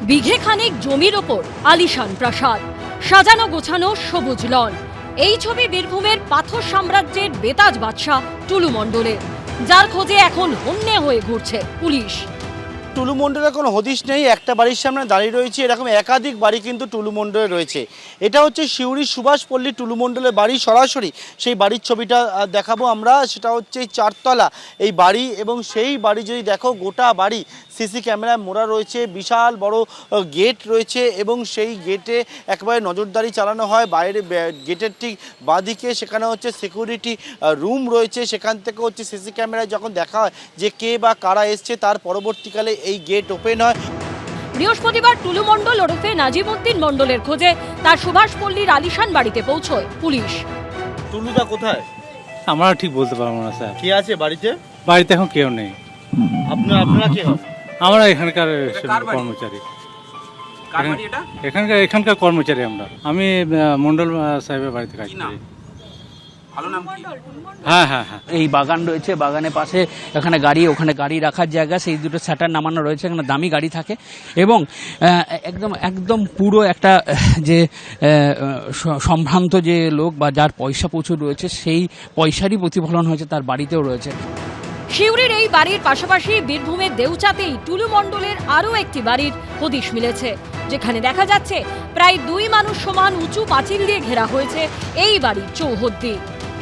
বিঘে খানেক জমির ওপর আলিশান প্রাসাদ, সাজানো গোছানো সবুজ লন। এই ছবি বীরভূমের পাথর সাম্রাজ্যের বেতাজ বাদশাহ টুলু মণ্ডলের, যার খোঁজে এখন হন্যে হয়ে ঘুরছে পুলিশ। টুলু মণ্ডলের কোনো হদিশ নেই। একটা বাড়ির সামনে দাঁড়িয়ে রয়েছে, এরকম একাধিক বাড়ি কিন্তু টুলু মণ্ডলের রয়েছে। এটা হচ্ছে সিউড়ির সুভাষপল্লী টুলু মণ্ডলের বাড়ি। সরাসরি সেই বাড়ির ছবিটা দেখাবো আমরা। সেটা হচ্ছে এই 4 তলা এই বাড়ি, এবং সেই বাড়ি যদি দেখো গোটা বাড়ি সিসি ক্যামেরায় মোড়া রয়েছে, বিশাল বড় গেট রয়েছে, এবং সেই গেটে একেবারে নজরদারি চালানো হয়। বাইরে গেটের ঠিক বাঁদিকে সেখানে হচ্ছে সিকিউরিটি রুম রয়েছে, সেখান থেকে হচ্ছে সিসি ক্যামেরায় যখন দেখা হয় যে কে বা কারা এসছে, তার পরবর্তীকালে এই গেট ওপেন হয়। বৃহস্পতিবার টুলু মণ্ডল ওরফে নাজিমউদ্দিন মণ্ডলের খোঁজে তার সুভাষপল্লীর আলিশান বাড়িতে পৌঁছয় পুলিশ। টুলুদা কোথায়? আমরা ঠিক বলতে পারবো না স্যার। কে আছে বাড়িতে? বাড়িতে এখন কেউ নেই। আপনারা কে হন? আমরা এখানকার কর্মচারী, এখানকার কর্মচারী আমরা। আমি মন্ডল সাহেবের বাড়িতে কাজ করি। হ্যাঁ হ্যাঁ হ্যাঁ। এই বাগান রয়েছে, বাগানের পাশে এখানে গাড়ি, ওখানে গাড়ি রাখার জায়গা, সেই দুটো শাটার নামানো রয়েছে, এখানে দামি গাড়ি থাকে, এবং একদম একদম পুরো একটা যে সম্ভ্রান্ত যে লোক বা যার পয়সা প্রচুর রয়েছে, সেই পয়সারই প্রতিফলন হয়েছে তার বাড়িতেও রয়েছে। সিউড়ির এই বাড়ির পাশাপাশি বীরভূমের দেউচাতেই টুলু মণ্ডলের আরও একটি বাড়ির হদিশ মিলেছে, যেখানে দেখা যাচ্ছে প্রায় 2 মানুষ সমান উঁচু পাঁচিল দিয়ে ঘেরা হয়েছে এই বাড়ির চৌহদ্দি।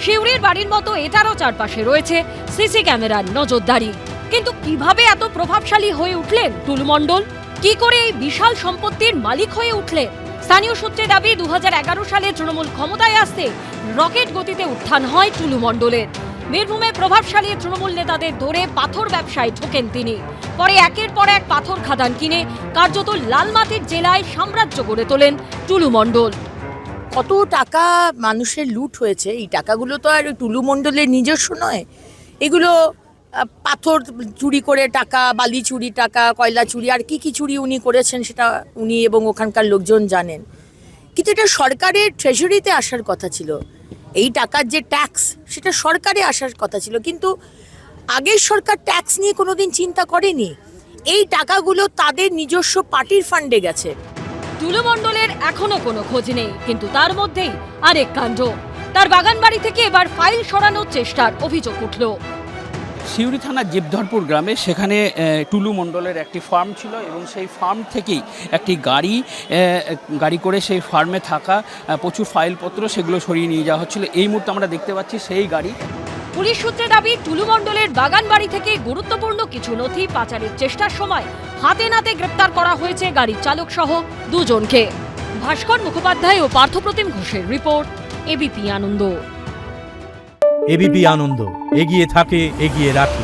সিউড়ির বাড়ির মতো এটারও চারপাশে রয়েছে সিসি ক্যামেরার নজরদারি। কিন্তু কিভাবে এত প্রভাবশালী হয়ে উঠলেন টুলু মণ্ডল? কি করে এই বিশাল সম্পত্তির মালিক হয়ে উঠলেন? স্থানীয় সূত্রে দাবি 2011 সালে তৃণমূল ক্ষমতায় আসতে রকেট গতিতে উত্থান হয় টুলু মণ্ডলের। বীরভূমে প্রভাবশালী তৃণমূল নেতাদের ধরে পাথর ব্যবসায় ঢোকেন তিনি। পরে একের পর এক পাথর খাদান কিনে কার্যত লালমাটির জেলায় সাম্রাজ্য গড়ে তোলেন টুলু মণ্ডল। কত টাকা মানুষের লুট হয়েছে, এই টাকাগুলো তো আর টুলু মণ্ডলের নিজস্ব নয়। এগুলো পাথর চুরি করে টাকা, বালি চুরি টাকা, কয়লা চুরি, আর কি কি চুরি উনি করেছেন সেটা উনি এবং ওখানকার লোকজন জানেন। কিন্তু এটা সরকারের ট্রেজারিতে আসার কথা ছিল। এই টাকার যে ট্যাক্স, সেটা সরকারে আসার কথা ছিল, কিন্তু আগের সরকার ট্যাক্স নিয়ে কোনোদিন চিন্তা করেনি। এই টাকাগুলো তাদের নিজস্ব পার্টির ফান্ডে গেছে। টুলু মণ্ডলের এখনো কোনো খোঁজ নেই, কিন্তু তার মধ্যেই আরেক কাণ্ড। তার বাগান বাড়ি থেকে এবার ফাইল সরানোর চেষ্টার অভিযোগ উঠল। সিউড়ি থানার জীবধরপুর গ্রামে, সেখানে টুলু মণ্ডলের একটি ফার্ম ছিল, এবং সেই ফার্ম থেকেই একটি গাড়ি করে সেই ফার্মে থাকা প্রচুর ফাইলপত্র সেগুলো সরিয়ে নিয়ে যাওয়া হচ্ছিল। এই মুহূর্তে আমরা দেখতে পাচ্ছি সেই গাড়ি। পুলিশ সূত্রে দাবি টুলু মণ্ডলের বাগান বাড়ি থেকে গুরুত্বপূর্ণ কিছু নথি পাচারের চেষ্টার সময় হাতে নাতে গ্রেপ্তার করা হয়েছে গাড়ির চালক সহ 2 জনকে। ভাস্কর মুখোপাধ্যায় ও পার্থপ্রতিম ঘোষের রিপোর্ট, এবিপি আনন্দ। এবিপি আনন্দ, এগিয়ে থাকে, এগিয়ে রাখে।